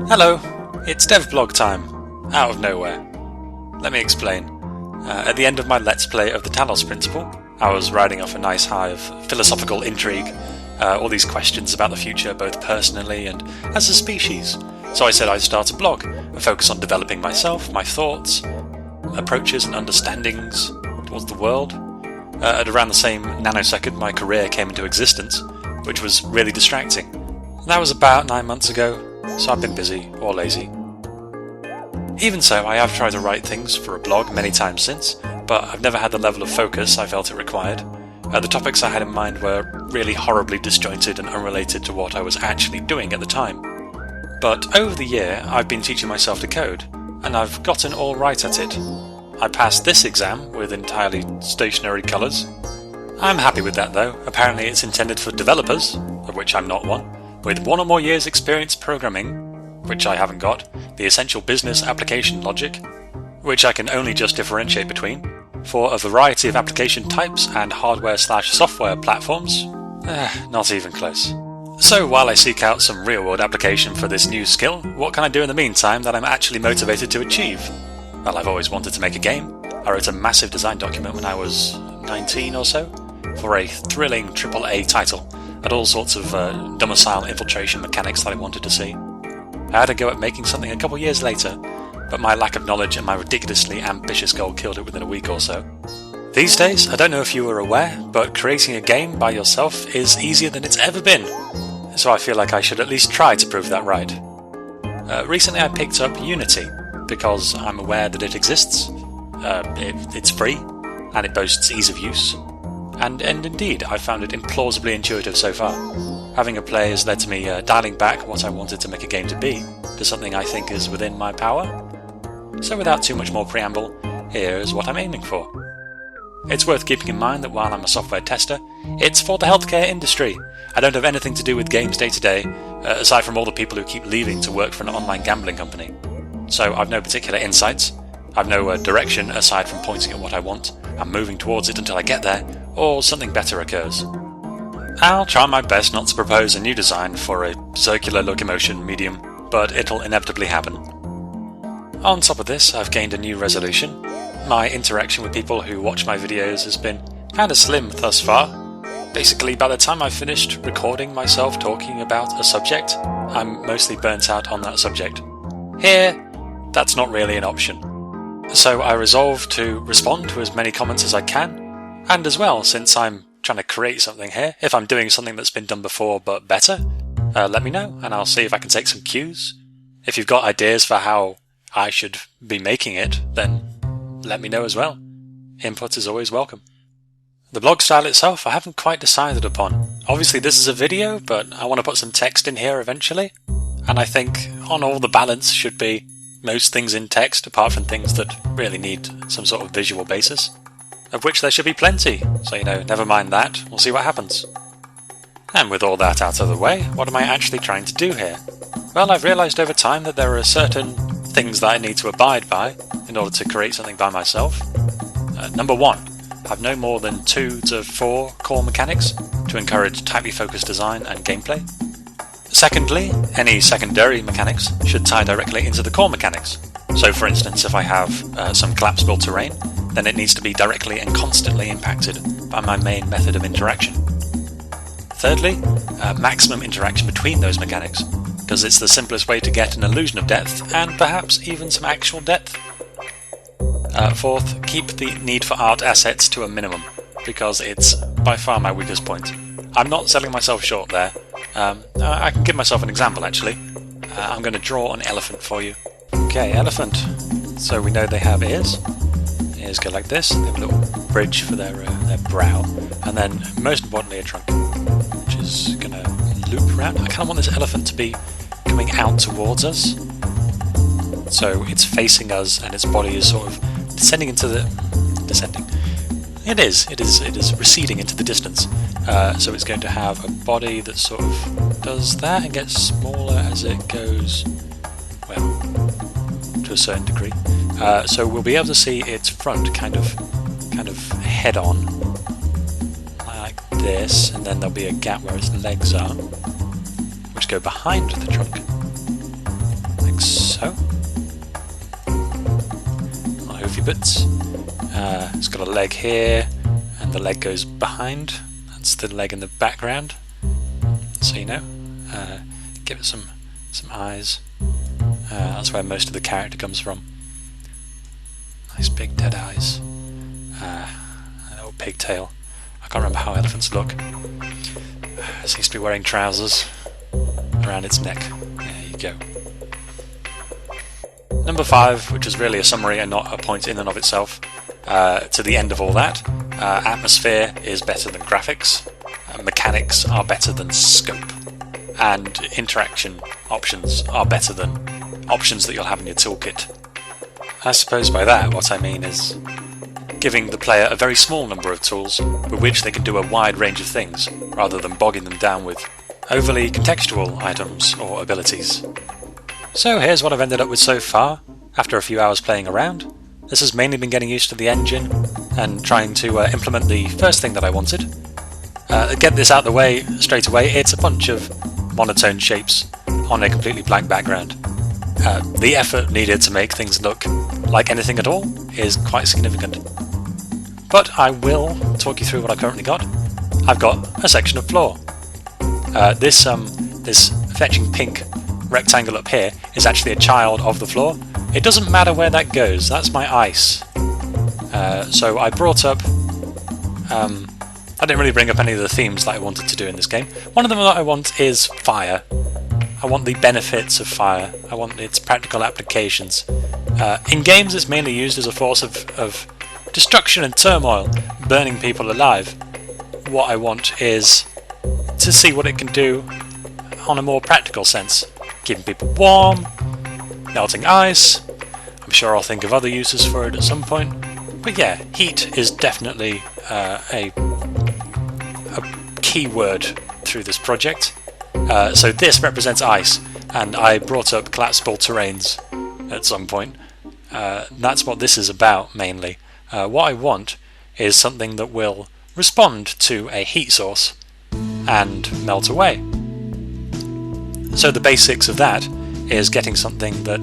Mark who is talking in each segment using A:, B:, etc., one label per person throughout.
A: Hello, it's Devblog time, out of nowhere. Let me explain. At the end of my Let's Play of the Talos Principle, I was riding off a nice high of philosophical intrigue, all these questions about the future both personally and as a species. So I said I'd start a blog, and focus on developing myself, my thoughts, approaches and understandings towards the world. At around the same nanosecond my career came into existence, which was really distracting. That was about 9 months ago, so I've been busy or lazy. Even so, I have tried to write things for a blog many times since, but I've never had the level of focus I felt it required. The topics I had in mind were really horribly disjointed and unrelated to what I was actually doing at the time. But over the year, I've been teaching myself to code, and I've gotten all right at it. I passed this exam with entirely stationary colours. I'm happy with that though. Apparently it's intended for developers, of which I'm not one, with 1 or more years experience programming, which I haven't got, the essential business application logic, which I can only just differentiate between, for a variety of application types and hardware/software platforms. Not even close. So while I seek out some real-world application for this new skill, what can I do in the meantime that I'm actually motivated to achieve? Well, I've always wanted to make a game. I wrote a massive design document when I was 19 or so, for a thrilling AAA title, had all sorts of domicile infiltration mechanics that I wanted to see. I had a go at making something a couple years later, but my lack of knowledge and my ridiculously ambitious goal killed it within a week or so. These days, I don't know if you are aware, but creating a game by yourself is easier than it's ever been, so I feel like I should at least try to prove that right. Recently I picked up Unity, because I'm aware that it exists, it's free, and it boasts ease of use. And indeed, I found it implausibly intuitive so far. Having a play has led to me dialing back what I wanted to make a game to be, to something I think is within my power. So without too much more preamble, here's what I'm aiming for. It's worth keeping in mind that while I'm a software tester, it's for the healthcare industry. I don't have anything to do with games day to day, aside from all the people who keep leaving to work for an online gambling company. So I've no particular insights, I've no direction aside from pointing at what I want, and moving towards it until I get there, or something better occurs. I'll try my best not to propose a new design for a circular locomotion medium, but it'll inevitably happen. On top of this, I've gained a new resolution. My interaction with people who watch my videos has been kinda slim thus far. Basically, by the time I've finished recording myself talking about a subject, I'm mostly burnt out on that subject. Here, that's not really an option. So I resolve to respond to as many comments as I can, and as well, since I'm trying to create something here, if I'm doing something that's been done before but better, let me know and I'll see if I can take some cues. If you've got ideas for how I should be making it, then let me know as well. Input is always welcome. The blog style itself I haven't quite decided upon. Obviously this is a video, but I want to put some text in here eventually, and I think on all the balance should be most things in text apart from things that really need some sort of visual basis. Of which there should be plenty, so never mind that, we'll see what happens. And with all that out of the way, what am I actually trying to do here? Well, I've realised over time that there are certain things that I need to abide by in order to create something by myself. Number 1, have no more than 2 to 4 core mechanics to encourage tightly focused design and gameplay. Secondly, any secondary mechanics should tie directly into the core mechanics. So for instance, if I have some collapsible terrain, then it needs to be directly and constantly impacted by my main method of interaction. Thirdly, maximum interaction between those mechanics, because it's the simplest way to get an illusion of depth, and perhaps even some actual depth. Fourth, keep the need for art assets to a minimum, because it's by far my weakest point. I'm not selling myself short there. I can give myself an example actually. I'm going to draw an elephant for you. Okay, elephant. So we know they have ears. Ears go like this, they have a little bridge for their brow, and then most importantly a trunk, which is going to loop around. I kind of want this elephant to be coming out towards us, so it's facing us and its body is sort of descending into the... It is receding into the distance, so it's going to have a body that sort of does that and gets smaller as it goes, well, to a certain degree. So we'll be able to see its front kind of head on, like this, and then there'll be a gap where its legs are, which go behind the trunk. so. Little hoofy bits. It's got a leg here, and the leg goes behind. That's the leg in the background, so you know. Give it some eyes. That's where most of the character comes from. Nice big dead eyes. A little pigtail. I can't remember how elephants look. It seems to be wearing trousers around its neck. There you go. Number 5, which is really a summary and not a point in and of itself. To the end of all that, atmosphere is better than graphics, mechanics are better than scope, and interaction options are better than options that you'll have in your toolkit. I suppose by that what I mean is giving the player a very small number of tools with which they can do a wide range of things, rather than bogging them down with overly contextual items or abilities. So here's what I've ended up with so far, after a few hours playing around. This has mainly been getting used to the engine and trying to implement the first thing that I wanted. Get this out the way straight away, it's a bunch of monotone shapes on a completely blank background. The effort needed to make things look like anything at all is quite significant. But I will talk you through what I currently got. I've got a section of floor. This fetching pink rectangle up here is actually a child of the floor. It doesn't matter where that goes, that's my ice. So I brought up... I didn't really bring up any of the themes that I wanted to do in this game. One of them that I want is fire. I want the benefits of fire. I want its practical applications. In games it's mainly used as a force of destruction and turmoil, burning people alive. What I want is to see what it can do on a more practical sense. Keeping people warm, melting ice. I'm sure I'll think of other uses for it at some point. But yeah, heat is definitely a key word through this project. So this represents ice, and I brought up collapsible terrains at some point. That's what this is about mainly. What I want is something that will respond to a heat source and melt away. So the basics of that is getting something that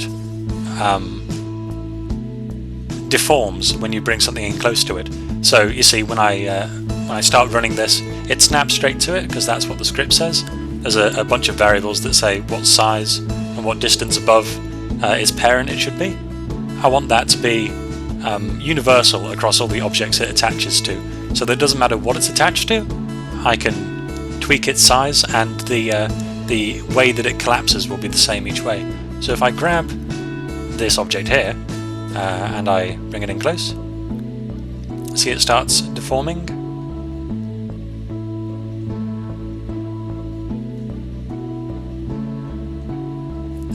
A: deforms when you bring something in close to it. So you see, when I start running this, it snaps straight to it because that's what the script says. There's a bunch of variables that say what size and what distance above its parent it should be. I want that to be universal across all the objects it attaches to, so that it doesn't matter what it's attached to. I can tweak its size, and the way that it collapses will be the same each way. So if I grab this object here and I bring it in close, see it starts deforming.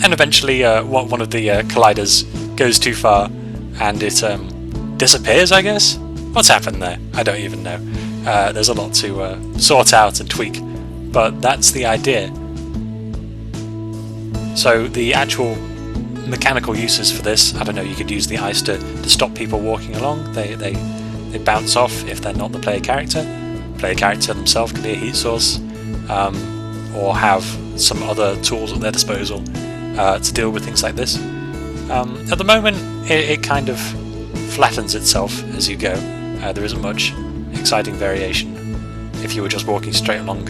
A: And eventually one of the colliders goes too far and it disappears, I guess? What's happened there? I don't even know. There's a lot to sort out and tweak, but that's the idea. So the actual mechanical uses for this, I don't know, you could use the ice to stop people walking along. They bounce off if they're not the player character. The player character themselves can be a heat source, or have some other tools at their disposal to deal with things like this. At the moment it kind of flattens itself as you go. There isn't much exciting variation if you were just walking straight along.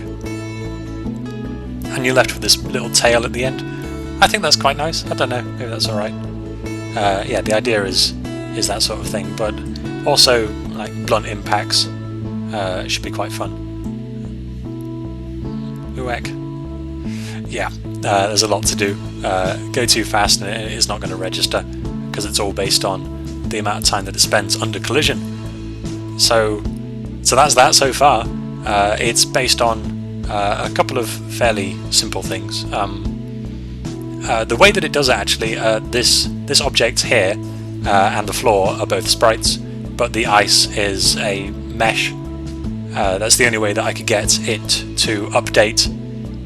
A: And you're left with this little tail at the end. I think that's quite nice. I don't know, maybe that's alright. Yeah, the idea is that sort of thing, but also like blunt impacts should be quite fun. Uek. Yeah, there's a lot to do. Go too fast and it's not going to register because it's all based on the amount of time that it spends under collision. So that's that so far. It's based on a couple of fairly simple things. The way that it does it actually, this object here and the floor are both sprites, but the ice is a mesh. That's the only way that I could get it to update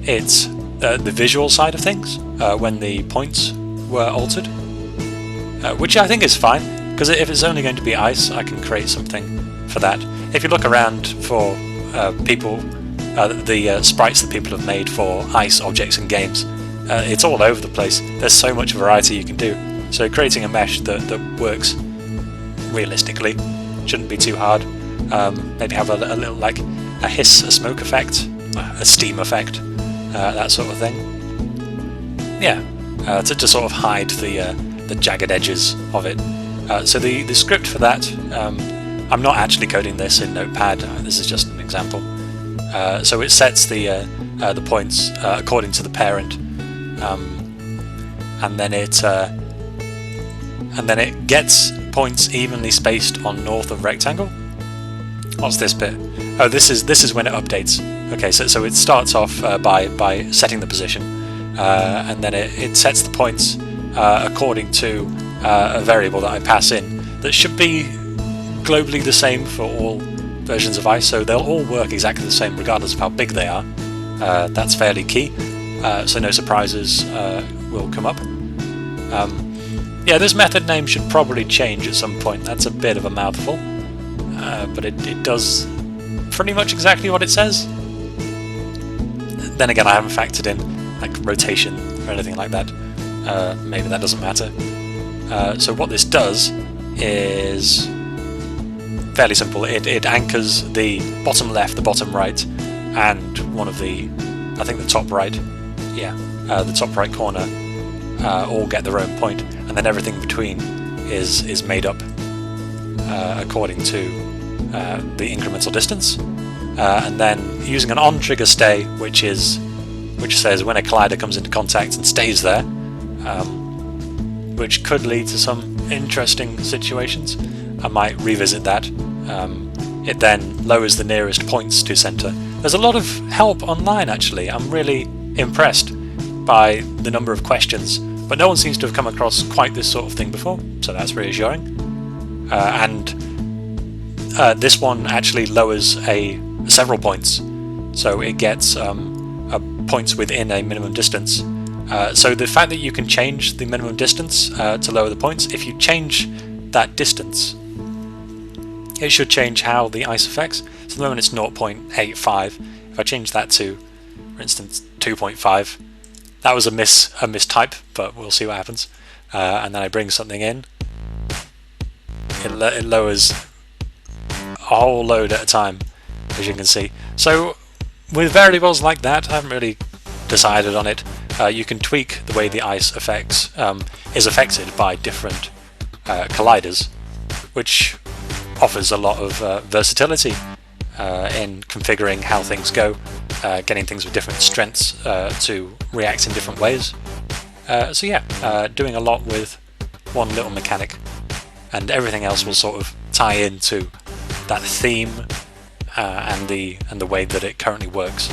A: its the visual side of things when the points were altered, which I think is fine, because if it's only going to be ice, I can create something for that. If you look around for the sprites that people have made for ice objects in games, it's all over the place. There's so much variety you can do. So creating a mesh that works realistically shouldn't be too hard. Maybe have a little like a hiss, a smoke effect, a steam effect, that sort of thing. Yeah, to sort of hide the jagged edges of it. So the script for that, I'm not actually coding this in Notepad. This is just an example. So it sets the points according to the parent, and then it gets points evenly spaced on north of rectangle. What's this bit? Oh, this is when it updates. Okay, so it starts off by setting the position, and then it sets the points according to a variable that I pass in that should be globally the same for all versions of ice, so they'll all work exactly the same regardless of how big they are. That's fairly key, so no surprises will come up. Yeah, this method name should probably change at some point. That's a bit of a mouthful, but it does pretty much exactly what it says. Then again, I haven't factored in like rotation or anything like that. Maybe that doesn't matter. So what this does is fairly simple. It anchors the bottom left, the bottom right, and one of the, I think the top right, yeah, the top right corner all get their own point, and then everything between is made up according to the incremental distance, and then using an on trigger stay, which says when a collider comes into contact and stays there, which could lead to some interesting situations. I might revisit that. It then lowers the nearest points to center. There's a lot of help online actually. I'm really impressed by the number of questions, but no one seems to have come across quite this sort of thing before, so that's reassuring. And this one actually lowers several points, so it gets points within a minimum distance. So the fact that you can change the minimum distance to lower the points, if you change that distance, it should change how the ice affects. So at the moment it's 0.85. If I change that to, for instance, 2.5, that was a mistype, but we'll see what happens. And then I bring something in, it lowers a whole load at a time, as you can see. So with variables like that, I haven't really decided on it. You can tweak the way the ice is affected by different colliders, which offers a lot of versatility in configuring how things go, getting things with different strengths to react in different ways. So yeah, doing a lot with one little mechanic, and everything else will sort of tie into that theme and the way that it currently works.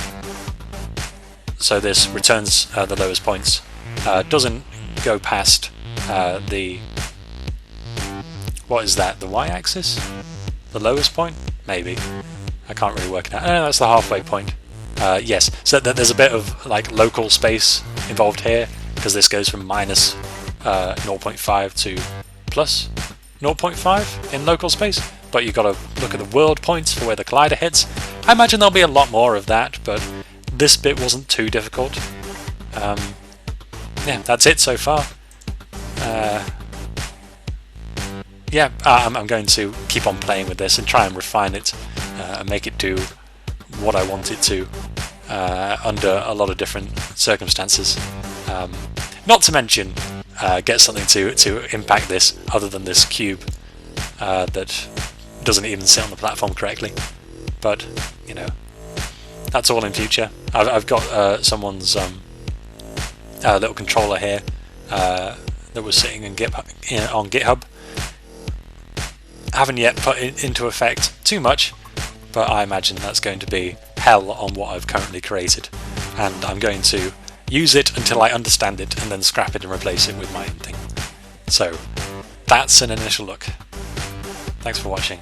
A: So this returns the lowest points, doesn't go past what is that, the y-axis? The lowest point? Maybe. I can't really work it out. No, that's the halfway point. Yes, so there's a bit of like local space involved here, because this goes from minus 0.5 to plus 0.5 in local space, but you've got to look at the world points for where the collider hits. I imagine there'll be a lot more of that, but this bit wasn't too difficult. Yeah, that's it so far. Yeah, I'm going to keep on playing with this and try and refine it and make it do what I want it to under a lot of different circumstances. Not to mention get something to impact this other than this cube that doesn't even sit on the platform correctly. But, you know, that's all in future. I've got someone's little controller here that was sitting on GitHub. Haven't yet put it into effect too much, but I imagine that's going to be hell on what I've currently created, and I'm going to use it until I understand it and then scrap it and replace it with my own thing. So that's an initial look. Thanks for watching.